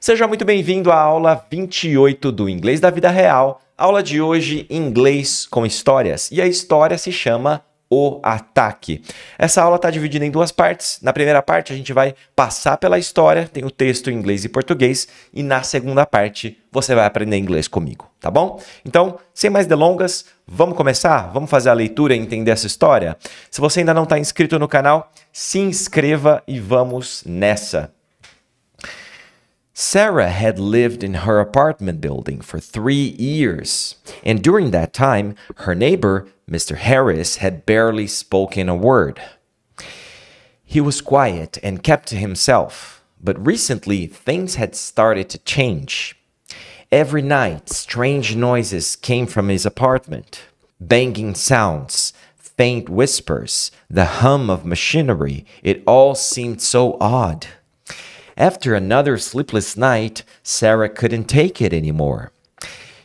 Seja muito bem-vindo à aula 28 do Inglês da Vida Real. Aula de hoje, inglês com histórias. E a história se chama O Ataque. Essa aula está dividida em duas partes. Na primeira parte, a gente vai passar pela história, tem o texto em inglês e português. E na segunda parte, você vai aprender inglês comigo, tá bom? Então, sem mais delongas, vamos começar? Vamos fazer a leitura e entender essa história? Se você ainda não está inscrito no canal, se inscreva e vamos nessa! Sarah had lived in her apartment building for 3 years, and during that time, her neighbor, Mr. Harris, had barely spoken a word. He was quiet and kept to himself, but recently things had started to change. Every night, strange noises came from his apartment. Banging sounds, faint whispers, the hum of machinery, it all seemed so odd. After another sleepless night, Sarah couldn't take it anymore.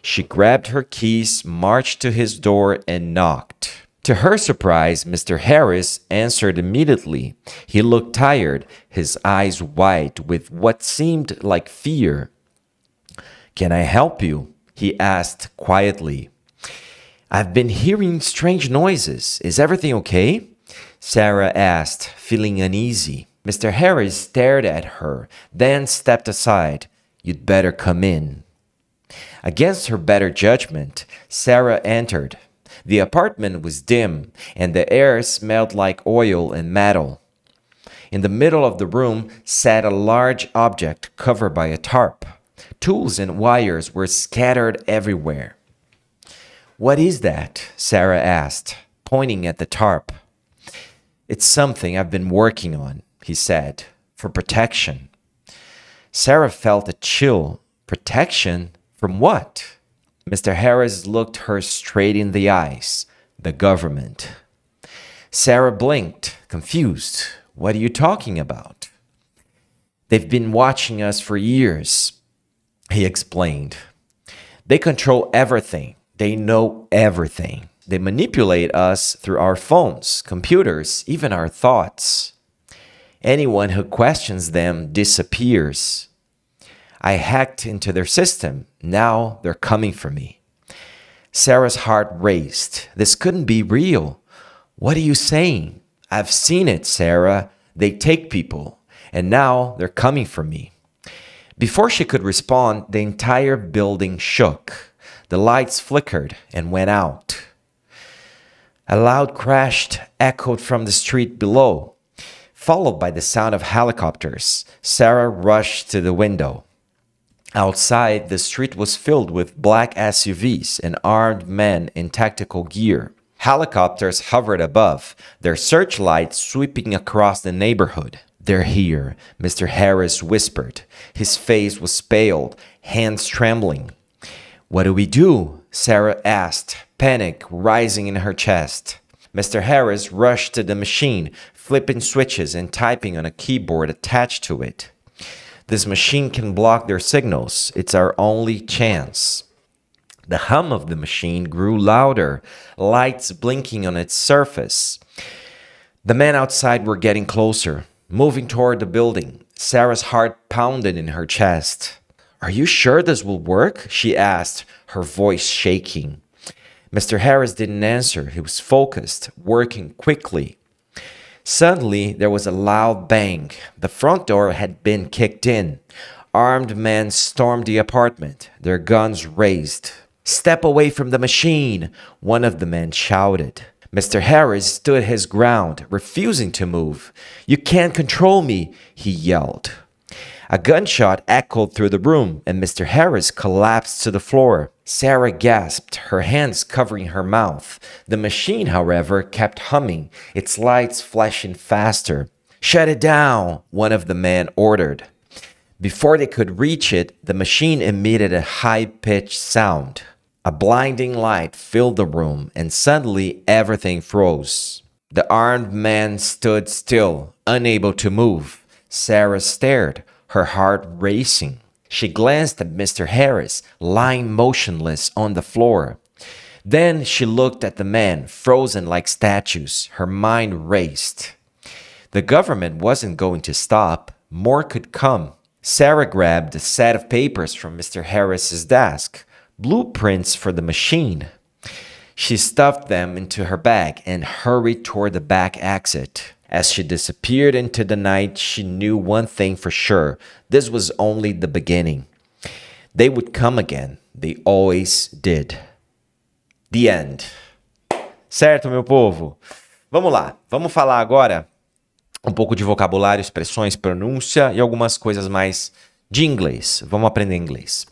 She grabbed her keys, marched to his door, and knocked. To her surprise, Mr. Harris answered immediately. He looked tired, his eyes wide with what seemed like fear. "Can I help you?" he asked quietly. "I've been hearing strange noises. Is everything okay?" Sarah asked, feeling uneasy. Mr. Harris stared at her, then stepped aside. "You'd better come in." Against her better judgment, Sarah entered. The apartment was dim, and the air smelled like oil and metal. In the middle of the room sat a large object covered by a tarp. Tools and wires were scattered everywhere. "What is that?" Sarah asked, pointing at the tarp. "It's something I've been working on," he said, "for protection." Sarah felt a chill. Protection? From what? Mr. Harris looked her straight in the eyes. The government. Sarah blinked, confused. "What are you talking about?" "They've been watching us for years," he explained. "They control everything. They know everything. They manipulate us through our phones, computers, even our thoughts. Anyone who questions them disappears. I hacked into their system. Now they're coming for me." Sarah's heart raced. This couldn't be real. "What are you saying?" "I've seen it, Sarah. They take people. And now they're coming for me." Before she could respond, the entire building shook. The lights flickered and went out. A loud crash echoed from the street below. Followed by the sound of helicopters, Sarah rushed to the window. Outside, the street was filled with black SUVs and armed men in tactical gear. Helicopters hovered above, their searchlights sweeping across the neighborhood. "They're here," Mr. Harris whispered. His face was pale, hands trembling. "What do we do?" Sarah asked, panic rising in her chest. Mr. Harris rushed to the machine, flipping switches and typing on a keyboard attached to it. "This machine can block their signals. It's our only chance." The hum of the machine grew louder, lights blinking on its surface. The men outside were getting closer, moving toward the building. Sarah's heart pounded in her chest. "Are you sure this will work?" she asked, her voice shaking. Mr. Harris didn't answer. He was focused, working quickly. Suddenly, there was a loud bang. The front door had been kicked in. Armed men stormed the apartment, their guns raised. "Step away from the machine," one of the men shouted. Mr. Harris stood his ground, refusing to move. "You can't control me," he yelled. A gunshot echoed through the room, and Mr. Harris collapsed to the floor. Sarah gasped, her hands covering her mouth. The machine, however, kept humming, its lights flashing faster. "Shut it down," one of the men ordered. Before they could reach it, the machine emitted a high-pitched sound. A blinding light filled the room, and suddenly everything froze. The armed man stood still, unable to move. Sarah stared, her heart racing. She glanced at Mr. Harris, lying motionless on the floor. Then she looked at the men, frozen like statues. Her mind raced. The government wasn't going to stop. More could come. Sarah grabbed a set of papers from Mr. Harris's desk, blueprints for the machine. She stuffed them into her bag and hurried toward the back exit. As she disappeared into the night, she knew one thing for sure. This was only the beginning. They would come again. They always did. The end. Certo, meu povo? Vamos lá. Vamos falar agora um pouco de vocabulário, expressões, pronúncia e algumas coisas mais de inglês. Vamos aprender inglês.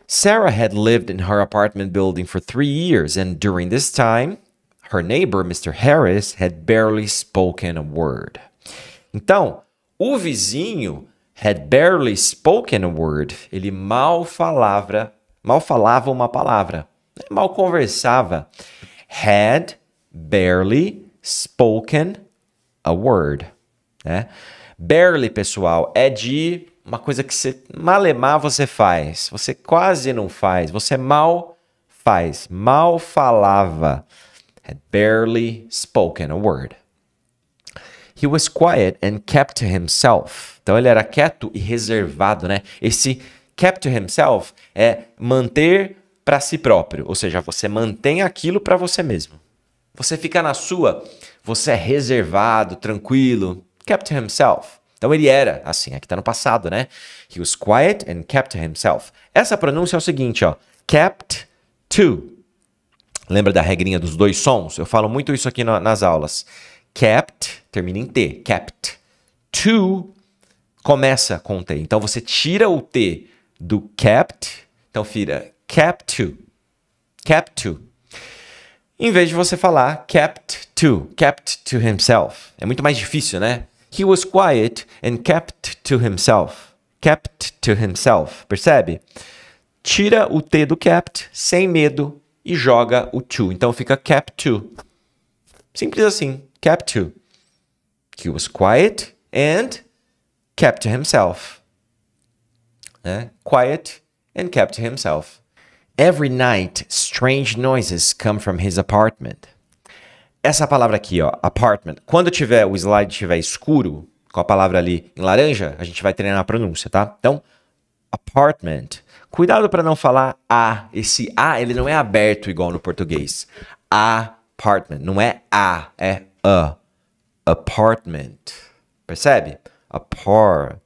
Sarah had lived in her apartment building for 3 years, and during this time, her neighbor, Mr. Harris, had barely spoken a word. Então, o vizinho had barely spoken a word. Ele mal falava uma palavra. Mal conversava. Had barely spoken a word. Né? Barely, pessoal, é de uma coisa que você malemar você faz. Você quase não faz. Você mal faz. Mal falava. Had barely spoken a word. He was quiet and kept to himself. Então ele era quieto e reservado, né? Esse kept to himself é manter para si próprio, ou seja, você mantém aquilo para você mesmo. Você fica na sua, você é reservado, tranquilo. Kept to himself. Então ele era assim, aqui tá no passado, né? He was quiet and kept to himself. Essa pronúncia é o seguinte, ó. Kept to. Lembra da regrinha dos dois sons? Eu falo muito isso aqui nas aulas. Kept, termina em T. Kept. To começa com T. Então você tira o T do kept. Então vira kept to. Kept to. Em vez de você falar kept to himself. É muito mais difícil, né? He was quiet and kept to himself. Kept to himself. Percebe? Tira o T do kept, sem medo, e joga o to. Então fica kept to. Simples assim. Kept to. He was quiet and kept to himself. Quiet and kept to himself. Every night, strange noises come from his apartment. Essa palavra aqui, ó, apartment. Quando o slide estiver escuro, com a palavra ali em laranja, a gente vai treinar a pronúncia, tá? Então, apartment. Cuidado para não falar A. Esse A, ele não é aberto igual no português. Apartment. Não é A, é A. Apartment. Percebe? Apartment.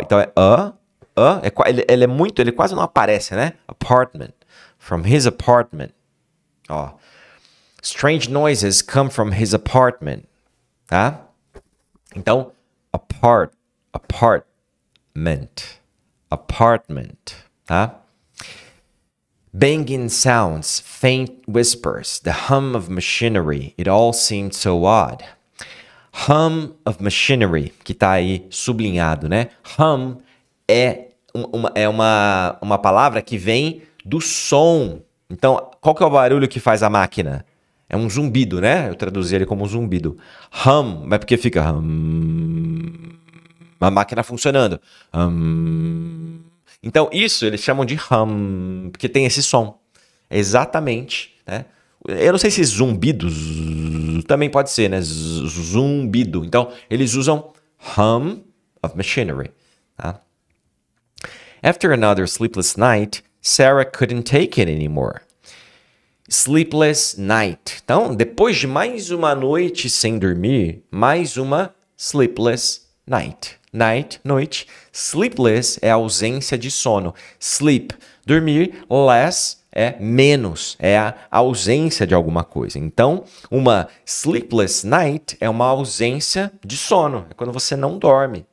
Então é A. Ele quase não aparece, né? Apartment. From his apartment. Ó. Strange noises come from his apartment. Tá? Então, apartment. Tá? Banging sounds, faint whispers, the hum of machinery. It all seemed so odd. Hum of machinery, que tá aí sublinhado, né? Hum é uma palavra que vem do som. Então, qual que é o barulho que faz a máquina? É um zumbido, né? Eu traduzi ele como um zumbido. Hum, mas porque fica a máquina funcionando. Então, isso eles chamam de hum, porque tem esse som. É exatamente, né? Eu não sei se zumbido também pode ser, né? Zumbido. Então, eles usam hum of machinery. Tá? After another sleepless night, Sarah couldn't take it anymore. Sleepless night. Então, depois de mais uma noite sem dormir, mais uma sleepless night. Night, noite. Sleepless é a ausência de sono. Sleep, dormir. Less é menos, é a ausência de alguma coisa. Então, uma sleepless night é uma ausência de sono. É quando você não dorme.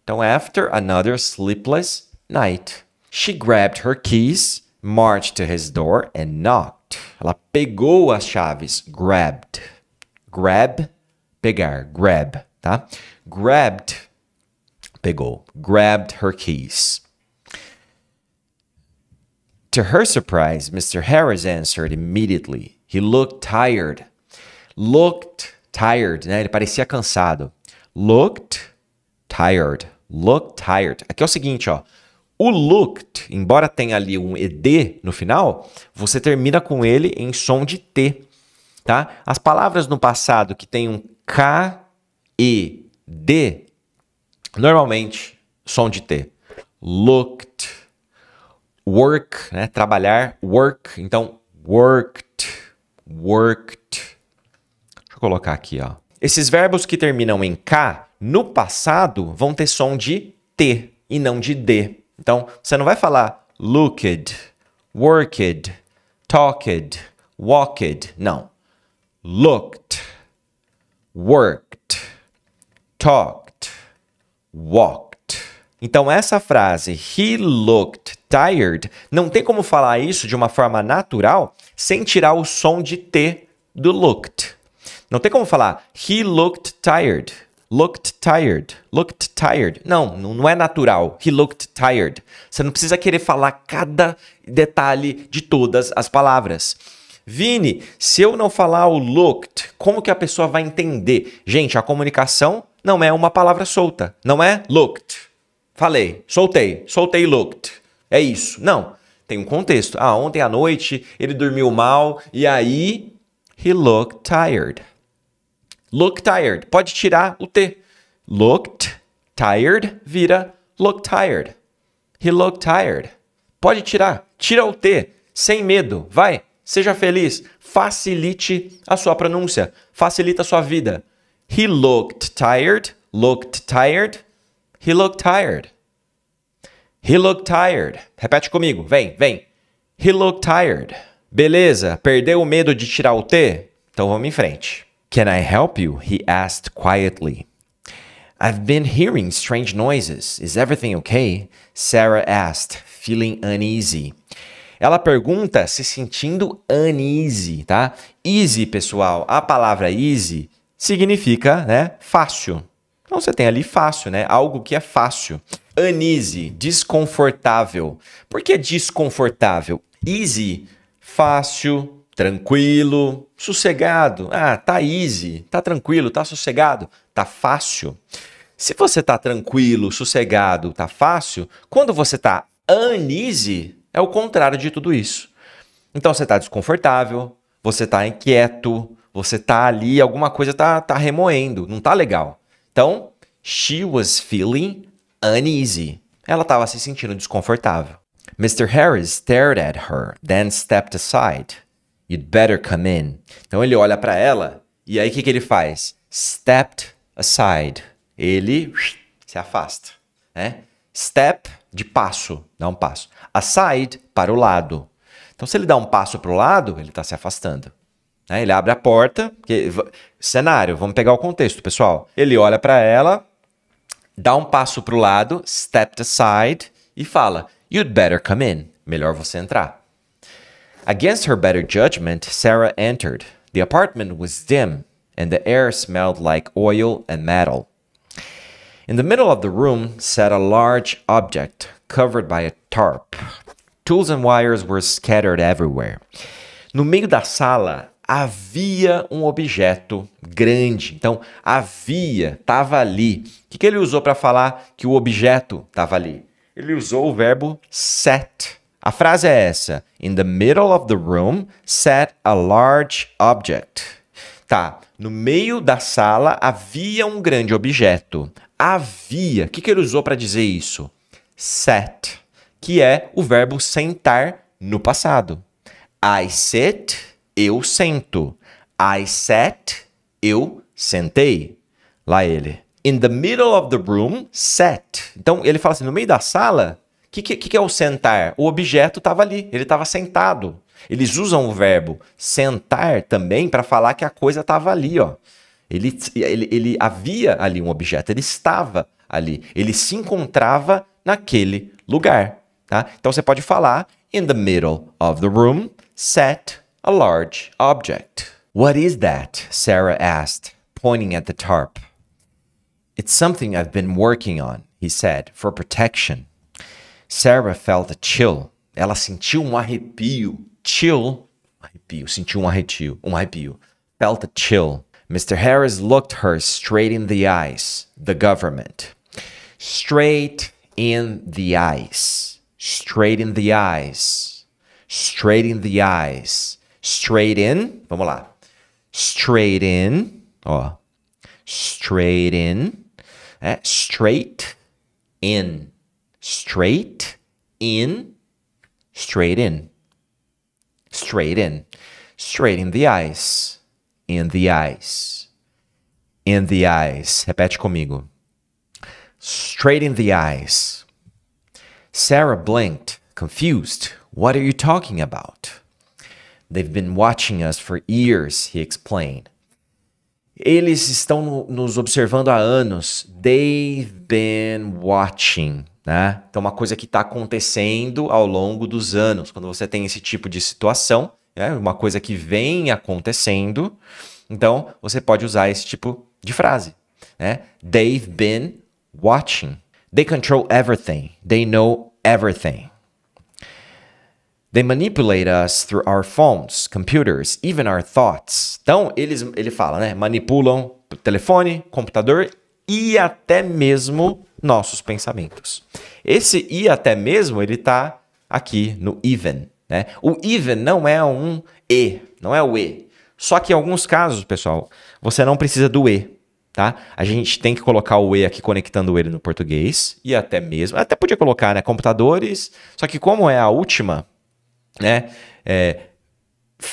Então, after another sleepless night. She grabbed her keys, marched to his door and knocked. Ela pegou as chaves. Grabbed. Grab, pegar. Grab, tá? Grabbed, pegou. Grabbed her keys. To her surprise, Mr. Harris answered immediately. He looked tired. Looked tired, né? Ele parecia cansado. Looked tired. Looked tired. Aqui é o seguinte, ó. O looked, embora tenha ali um ED no final, você termina com ele em som de T, tá? As palavras no passado que tem um K, E D, normalmente, som de T. Looked. Work, né? Trabalhar, work. Então, worked, worked. Deixa eu colocar aqui, ó. Esses verbos que terminam em K, no passado, vão ter som de T e não de D. Então, você não vai falar looked, worked, talked, walked. Não. Looked, worked, talked, walked. Então, essa frase, he looked tired, não tem como falar isso de uma forma natural sem tirar o som de T do looked. Não tem como falar he looked tired, looked tired, looked tired. Não é natural. He looked tired. Você não precisa querer falar cada detalhe de todas as palavras. Vini, se eu não falar o looked, como que a pessoa vai entender? Gente, a comunicação não é uma palavra solta. Não é looked. Falei, soltei looked. É isso. Não, tem um contexto. Ontem à noite ele dormiu mal e aí he looked tired. Look tired. Pode tirar o T. Looked tired vira look tired. He looked tired. Pode tirar. Tira o T. Sem medo. Vai. Seja feliz. Facilite a sua pronúncia. Facilita a sua vida. He looked tired. Looked tired. He looked tired. He looked tired. Repete comigo. Vem. He looked tired. Beleza. Perdeu o medo de tirar o T? Então vamos em frente. Can I help you? He asked quietly. I've been hearing strange noises. Is everything okay? Sarah asked, feeling uneasy. Ela pergunta se sentindo uneasy, tá? Easy, pessoal, a palavra easy significa, né, fácil. Então você tem ali fácil, né? Algo que é fácil. Uneasy, desconfortável. Por que desconfortável? Easy, fácil, tranquilo, sossegado. Tá easy, tá tranquilo, tá sossegado, tá fácil. Se você tá tranquilo, sossegado, tá fácil, quando você tá uneasy, é o contrário de tudo isso. Então você tá desconfortável, você tá inquieto, você tá ali, alguma coisa tá remoendo, não tá legal. Então, she was feeling uneasy. Ela estava se sentindo desconfortável. Mr. Harris stared at her, then stepped aside. You'd better come in. Então ele olha para ela e aí o que ele faz? Stepped aside. Ele se afasta, né? Step, de passo, dá um passo. Aside, para o lado. Então se ele dá um passo para o lado, ele está se afastando. Né? Ele abre a porta, cenário, vamos pegar o contexto, pessoal. Ele olha para ela, dá um passo para o lado, stepped aside, e fala, you'd better come in. Melhor você entrar. Against her better judgment, Sarah entered. The apartment was dim, and the air smelled like oil and metal. In the middle of the room sat a large object covered by a tarp. Tools and wires were scattered everywhere. No meio da sala havia um objeto grande. Então, estava ali. O que ele usou para falar que o objeto estava ali? Ele usou o verbo sat. A frase é essa. In the middle of the room sat a large object. Tá, no meio da sala havia um grande objeto. Havia. O que ele usou para dizer isso? Sat, que é o verbo sentar no passado. I sit, eu sento. I sat, eu sentei. Lá ele. In the middle of the room, sat. Então, ele fala assim, no meio da sala, o que é o sentar? O objeto estava ali, ele estava sentado. Eles usam o verbo sentar também para falar que a coisa estava ali, ó. Ele havia ali um objeto, ele estava ali, ele se encontrava naquele lugar, tá? Então você pode falar in the middle of the room sat a large object. What is that? Sarah asked, pointing at the tarp. It's something I've been working on, he said, for protection. Sarah felt a chill. Ela sentiu um arrepio. Chill, arrepio, sentiu um arrepio. Felt a chill. Mr. Harris looked her straight in the eyes. The government. Straight in the eyes. Straight in the eyes. Straight in the eyes. Straight in. Vamos lá. Straight in. Ó. Straight in. Straight in. Straight in. Straight in. Straight in. Straight in the eyes. In the eyes. In the eyes. Repete comigo. Straight in the eyes. Sarah blinked, confused. What are you talking about? They've been watching us for years, he explained. Eles estão nos observando há anos. They've been watching, né? Então, uma coisa que está acontecendo ao longo dos anos. Quando você tem esse tipo de situação, né? Uma coisa que vem acontecendo, então você pode usar esse tipo de frase, né? They've been watching. They control everything. They know everything. They manipulate us through our phones, computers, even our thoughts. Então, ele fala, né? Manipulam o telefone, computador e até mesmo nossos pensamentos. Esse e até mesmo, ele tá aqui no even, né? O even não é um e, não é o e. Só que em alguns casos, pessoal, você não precisa do e, tá? A gente tem que colocar o e aqui conectando ele no português e até mesmo, até podia colocar, né? Computadores, só que como é a última, né?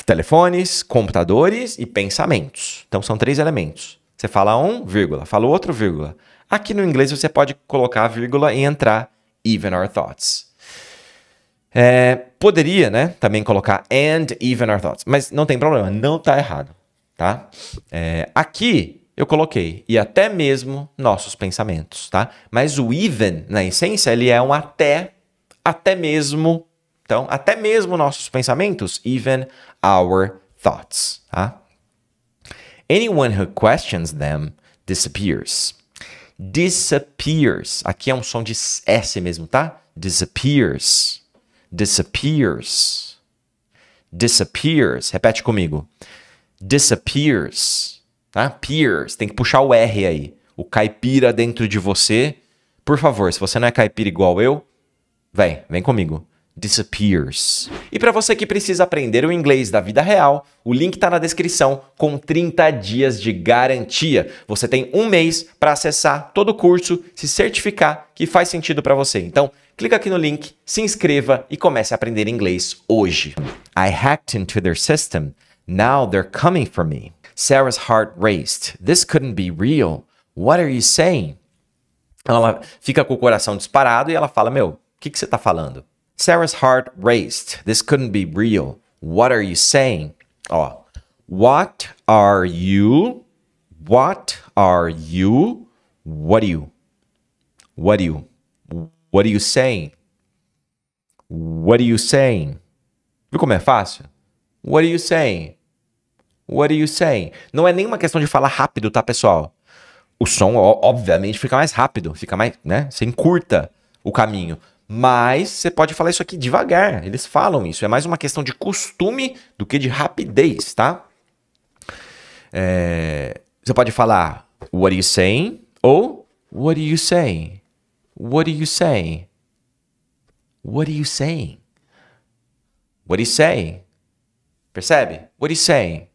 Telefones, computadores e pensamentos. Então são 3 elementos. Você fala um, vírgula, fala o outro, vírgula. Aqui no inglês você pode colocar a vírgula e entrar even our thoughts. Poderia, né, também colocar and even our thoughts, mas não tem problema, não tá errado, tá? Aqui eu coloquei e até mesmo nossos pensamentos, tá? Mas o even, na essência, ele é um até mesmo. Então, até mesmo nossos pensamentos, even our thoughts. Tá? Anyone who questions them disappears. Disappears. Aqui é um som de S mesmo, tá? Disappears. Disappears. Disappears. Repete comigo. Disappears. Tá? Peers. Tem que puxar o R aí. O caipira dentro de você. Por favor, se você não é caipira igual eu, vem comigo. Disappears. E para você que precisa aprender o inglês da vida real, o link está na descrição com 30 dias de garantia. Você tem um mês para acessar todo o curso, se certificar que faz sentido para você. Então, clica aqui no link, se inscreva e comece a aprender inglês hoje. I hacked into their system. Now they're coming for me. Sarah's heart raced. This couldn't be real. What are you saying? Ela fica com o coração disparado e ela fala, o que você está falando? Sarah's heart raced. This couldn't be real. What are you saying? What are you? What are you? What are you? What are you? What are you saying? What are you saying? Viu como é fácil? What are you saying? What are you saying? Não é nenhuma questão de falar rápido, tá, pessoal? O som, obviamente, fica mais rápido, fica mais, né? Você encurta o caminho. Mas você pode falar isso aqui devagar. Eles falam isso. É mais uma questão de costume do que de rapidez, tá? Você pode falar what are you saying? Ou what are you saying? What are you saying? What are you saying? What are you saying? Percebe? What are you saying?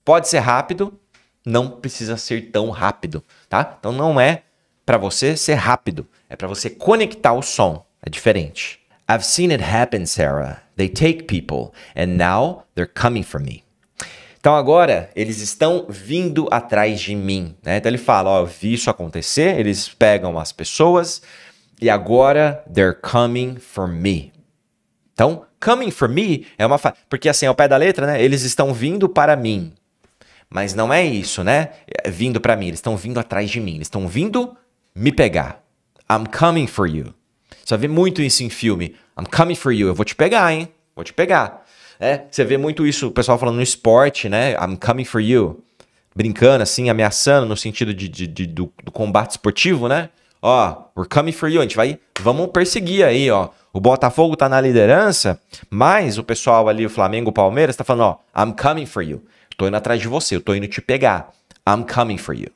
Pode ser rápido, não precisa ser tão rápido, tá? Então não é para você ser rápido, é para você conectar o som. É diferente. I've seen it happen, Sarah. They take people, and now they're coming for me. Então agora eles estão vindo atrás de mim, né? Então ele fala, eu vi isso acontecer, eles pegam as pessoas e agora they're coming for me. Então, coming for me é uma porque assim, ao pé da letra, né? Eles estão vindo para mim. Mas não é isso, né? Vindo para mim, eles estão vindo atrás de mim, eles estão vindo me pegar. I'm coming for you. Você vê muito isso em filme. I'm coming for you. Eu vou te pegar, hein? Vou te pegar. Você vê muito isso, o pessoal falando no esporte, né? I'm coming for you. Brincando, assim, ameaçando no sentido do combate esportivo, né? We're coming for you. A gente vai, vamos perseguir aí, ó. O Botafogo tá na liderança, mas o pessoal ali, o Flamengo, o Palmeiras, tá falando, I'm coming for you. Tô indo atrás de você, eu tô indo te pegar. I'm coming for you.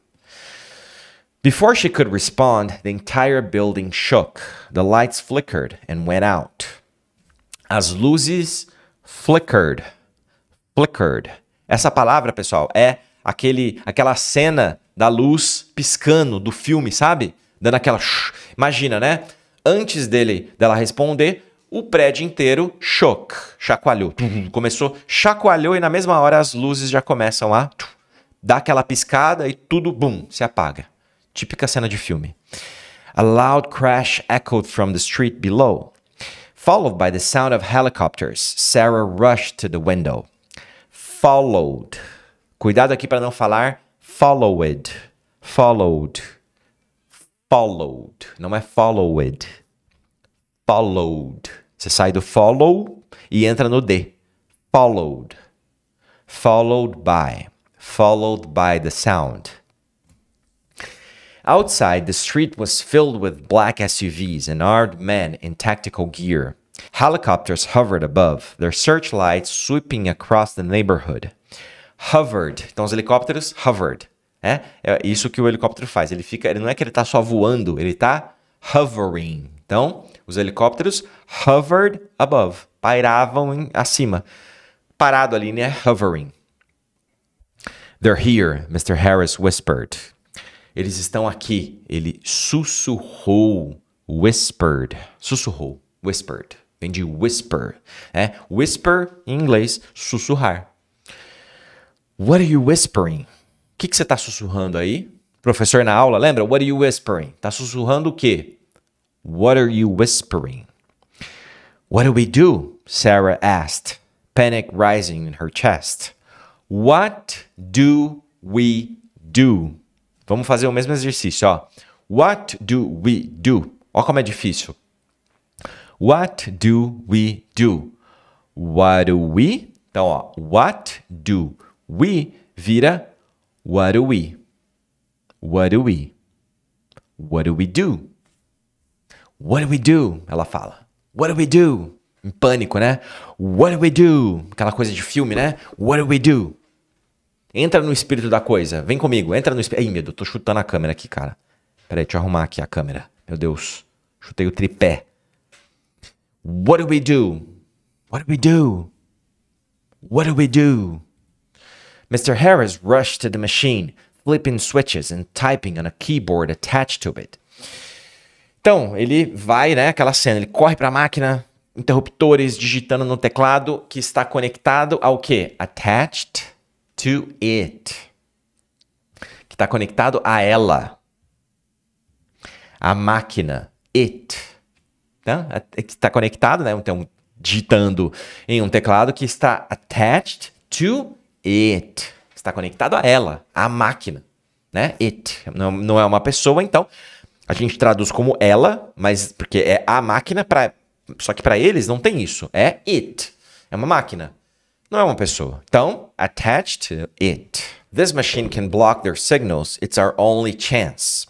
Before she could respond, the entire building shook. The lights flickered and went out. As luzes flickered. Flickered. Essa palavra, pessoal, é aquela cena da luz piscando do filme, sabe? dando aquela... Imagina, né? Antes dela responder, o prédio inteiro chacoalhou. Chacoalhou e na mesma hora as luzes já começam a dar aquela piscada e tudo, se apaga. Típica cena de filme. A loud crash echoed from the street below. Followed by the sound of helicopters, Sarah rushed to the window. Followed. Cuidado aqui para não falar followed. Followed. Followed. Não é followed. Followed. Você sai do follow e entra no D. Followed. Followed by. Followed by the sound. Outside, the street was filled with black SUVs and armed men in tactical gear. Helicopters hovered above, their searchlights sweeping across the neighborhood. Hovered. Então, os helicópteros hovered. É isso que o helicóptero faz. Ele não é que ele está só voando, ele está hovering. Então, os helicópteros hovered above. Pairavam acima. Parado ali, né? Hovering. They're here, Mr. Harris whispered. Eles estão aqui. Ele sussurrou. Whispered. Sussurrou. Whispered. Vem de whisper. Whisper, em inglês, sussurrar. What are you whispering? O que você está sussurrando aí? Professor na aula, lembra? What are you whispering? Está sussurrando o quê? What are you whispering? What do we do? Sarah asked, panic rising in her chest. What do we do? Vamos fazer o mesmo exercício, ó. What do we do? Ó como é difícil. What do we do? What do we? Então, ó, what do we vira what do we? What do we? What do we do? What do we do? Ela fala. What do we do? Em pânico, né? What do we do? Aquela coisa de filme, né? What do we do? Entra no espírito da coisa. Vem comigo. Entra no espírito. Ih, meu Deus, tô chutando a câmera aqui, cara. Peraí, deixa eu arrumar aqui a câmera. Meu Deus. Chutei o tripé. What do we do? What do we do? What do we do? Mr. Harris rushed to the machine, flipping switches and typing on a keyboard attached to it. Então, ele vai, né? Aquela cena. Ele corre para a máquina, interruptores, digitando no teclado que está conectado ao quê? Attached to it. Que está conectado a ela. A máquina. It. Então, que está conectado, né? Então, digitando em um teclado que está attached to it. Está conectado a ela, a máquina. Né? It. Não é uma pessoa, então a gente traduz como ela, mas porque é a máquina, só que para eles não tem isso. É it. É uma máquina. Não é uma pessoa. Então, attached to it. This machine can block their signals. It's our only chance.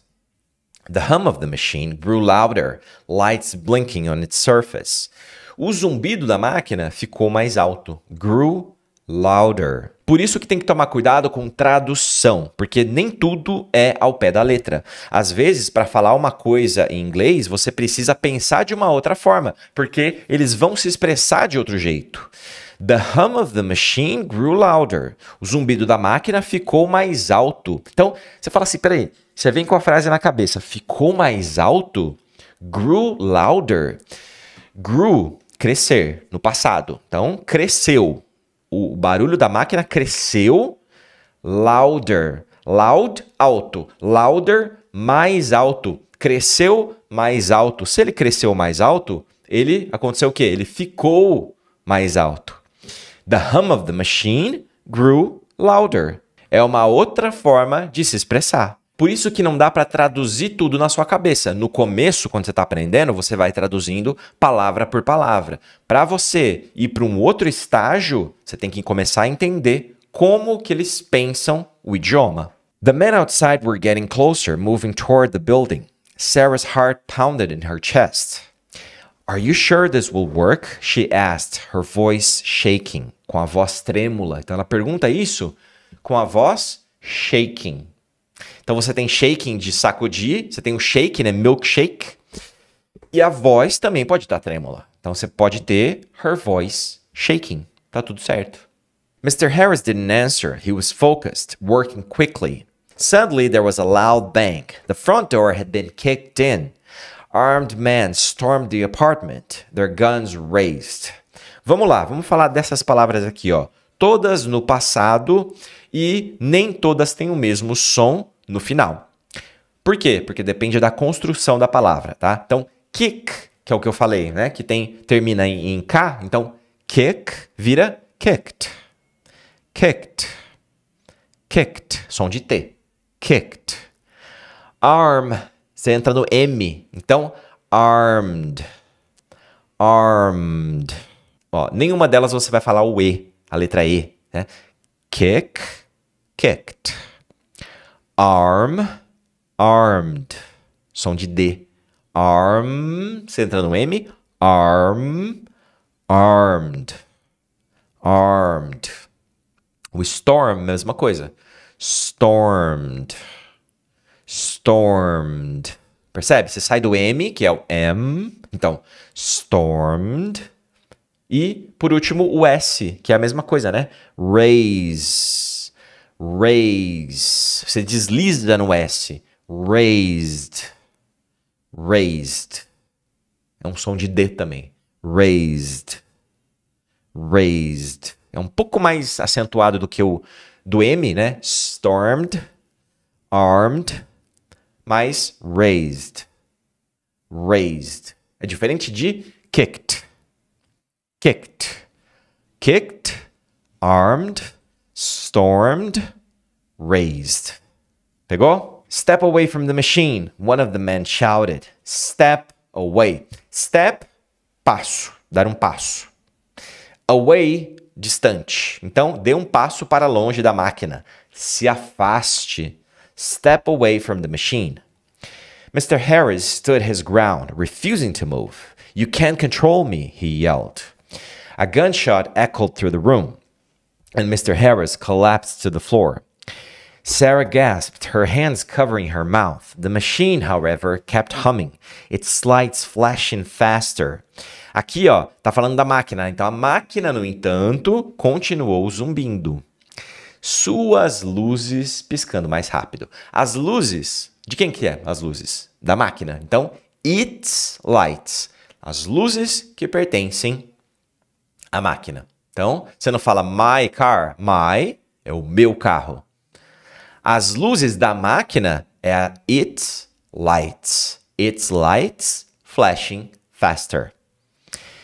The hum of the machine grew louder, lights blinking on its surface. O zumbido da máquina ficou mais alto. Grew louder. Por isso que tem que tomar cuidado com tradução, porque nem tudo é ao pé da letra. Às vezes, para falar uma coisa em inglês, você precisa pensar de uma outra forma, porque eles vão se expressar de outro jeito. The hum of the machine grew louder. O zumbido da máquina ficou mais alto. Então, você fala assim, peraí, você vem com a frase na cabeça, ficou mais alto? Grew louder. Grew, crescer, no passado. Então, cresceu. O barulho da máquina cresceu. Louder. Loud, alto. Louder, mais alto. Cresceu mais alto. Se ele cresceu mais alto, aconteceu o quê? Ele ficou mais alto. The hum of the machine grew louder. É uma outra forma de se expressar. Por isso que não dá para traduzir tudo na sua cabeça. No começo, quando você está aprendendo, você vai traduzindo palavra por palavra. Para você ir para um outro estágio, você tem que começar a entender como que eles pensam o idioma. The men outside were getting closer, moving toward the building. Sarah's heart pounded in her chest. Are you sure this will work? She asked, her voice shaking, com a voz trêmula. Então ela pergunta isso com a voz shaking. Então você tem shaking de sacudir, você tem o shake, né, milkshake, e a voz também pode estar trêmula. Então você pode ter her voice shaking. Tá tudo certo. Mr. Harris didn't answer. He was focused, working quickly. Suddenly, there was a loud bang. The front door had been kicked in. Armed men stormed the apartment, their guns raised. Vamos lá, vamos falar dessas palavras aqui, ó. Todas no passado e nem todas têm o mesmo som no final. Por quê? Porque depende da construção da palavra, tá? Então, kick, que é o que eu falei, né? Que termina em K. Então, kick vira kicked. Kicked. Kicked. Som de T. Kicked. Arm. Você entra no M. Então, armed. Armed. Ó, nenhuma delas você vai falar o E, a letra E, né? Kick. Kicked. Arm. Armed. Som de D. Arm. Você entra no M. Arm. Armed. Armed. O storm, mesma coisa. Stormed. Stormed. Percebe? Você sai do M, que é o M. Então, stormed. E, por último, o S, que é a mesma coisa, né? Raise. Raise. Você desliza no S. Raised. Raised. É um som de D também. Raised. Raised. É um pouco mais acentuado do que o do M, né? Stormed. Armed. Mais raised. Raised. É diferente de kicked. Kicked. Kicked. Armed. Stormed. Raised. Pegou? Step away from the machine, one of the men shouted. Step away. Step, passo. Dar um passo. Away, distante. Então, dê um passo para longe da máquina. Se afaste. Step away from the machine. Mr. Harris stood his ground, refusing to move. You can't control me, he yelled. A gunshot echoed through the room, and Mr. Harris collapsed to the floor. Sarah gasped, her hands covering her mouth. The machine, however, kept humming, its lights flashing faster. Aqui, ó, tá falando da máquina. Então, a máquina, no entanto, continuou zumbindo. Suas luzes piscando mais rápido. As luzes, de quem que é as luzes? Da máquina. Então, its lights. As luzes que pertencem à máquina. Então, você não fala my car. My é o meu carro. As luzes da máquina é a its lights. Its lights flashing faster.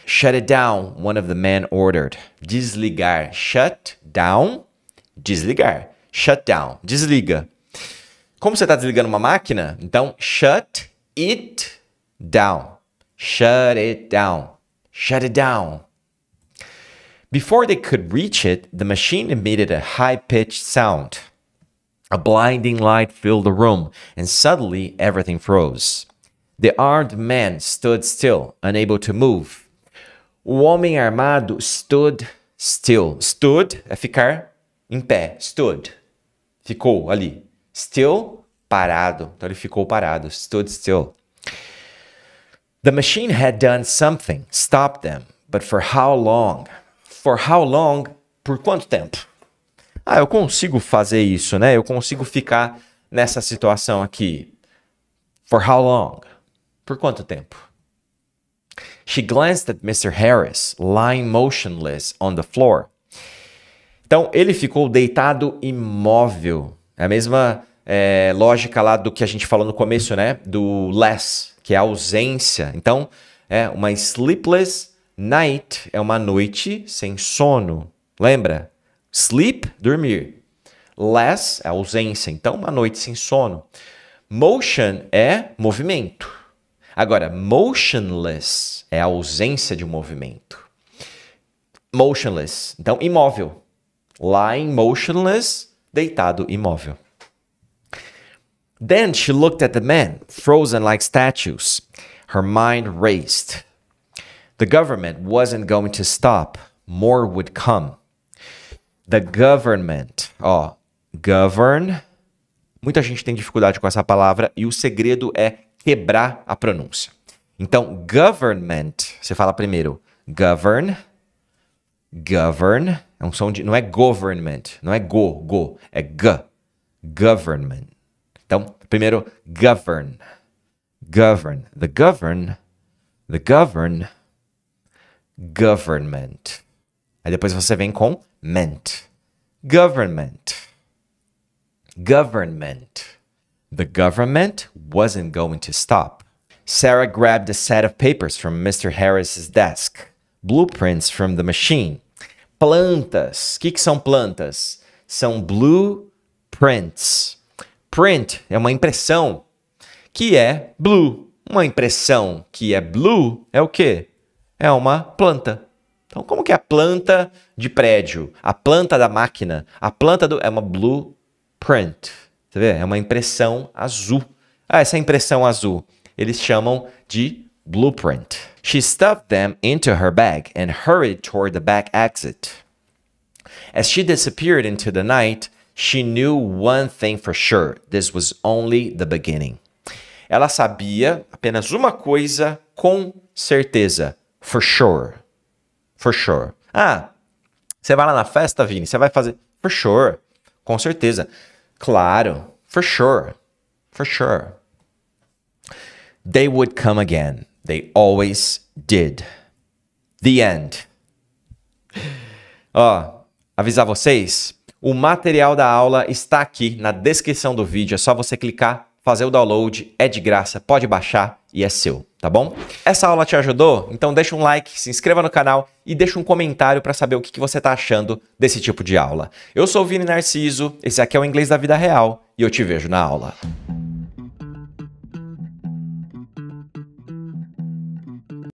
Shut it down, one of the men ordered. Desligar. Shut down. Desligar. Shut down. Desliga. Como você está desligando uma máquina, então shut it down. Shut it down. Shut it down. Before they could reach it, the machine emitted a high-pitched sound. A blinding light filled the room, and suddenly everything froze. The armed man stood still, unable to move. O homem armado stood still. Stood é ficar em pé. Stood. Ficou ali. Still, parado. Então ele ficou parado. Stood still. The machine had done something, stopped them. But for how long? For how long? Por quanto tempo? Eu consigo fazer isso, né? Eu consigo ficar nessa situação aqui. For how long? Por quanto tempo? She glanced at Mr. Harris, lying motionless on the floor. Então, ele ficou deitado imóvel. É a mesma lógica lá do que a gente falou no começo, né? Do less, que é a ausência. Então, uma sleepless night é uma noite sem sono. Lembra? Sleep, dormir. Less é ausência. Então, uma noite sem sono. Motion é movimento. Agora, motionless é a ausência de movimento. Motionless, então imóvel. Lying motionless, deitado imóvel. Then she looked at the men, frozen like statues. Her mind raced. The government wasn't going to stop. More would come. The government, govern. Muita gente tem dificuldade com essa palavra e o segredo é quebrar a pronúncia. Então, government, você fala primeiro govern, govern, é um som de, não é government, não é go, é g. government. Então, primeiro, govern. Govern. The govern. Government. Aí depois você vem com ment. Government. The government wasn't going to stop. Sarah grabbed a set of papers from Mr. Harris's desk. Blueprints from the machine. Plantas. O que são plantas? São blueprints. Print é uma impressão que é blue. Uma impressão que é blue é o quê? É uma planta. Então, como que é a planta de prédio? A planta da máquina? A planta é uma blueprint. Você vê? É uma impressão azul. Ah, essa impressão azul eles chamam de blueprint. She stuffed them into her bag and hurried toward the back exit. As she disappeared into the night, she knew one thing for sure. This was only the beginning. Ela sabia apenas uma coisa com certeza. For sure. For sure. Ah, você vai lá na festa, Vini? Você vai fazer... For sure. Com certeza. Claro. For sure. For sure. They would come again. They always did. The end. Ó, avisar vocês, o material da aula está aqui na descrição do vídeo. É só você clicar, fazer o download, é de graça, pode baixar e é seu, tá bom? Essa aula te ajudou? Então deixa um like, se inscreva no canal e deixa um comentário para saber o que você está achando desse tipo de aula. Eu sou o Vini Narciso, esse aqui é o Inglês da Vida Real e eu te vejo na aula.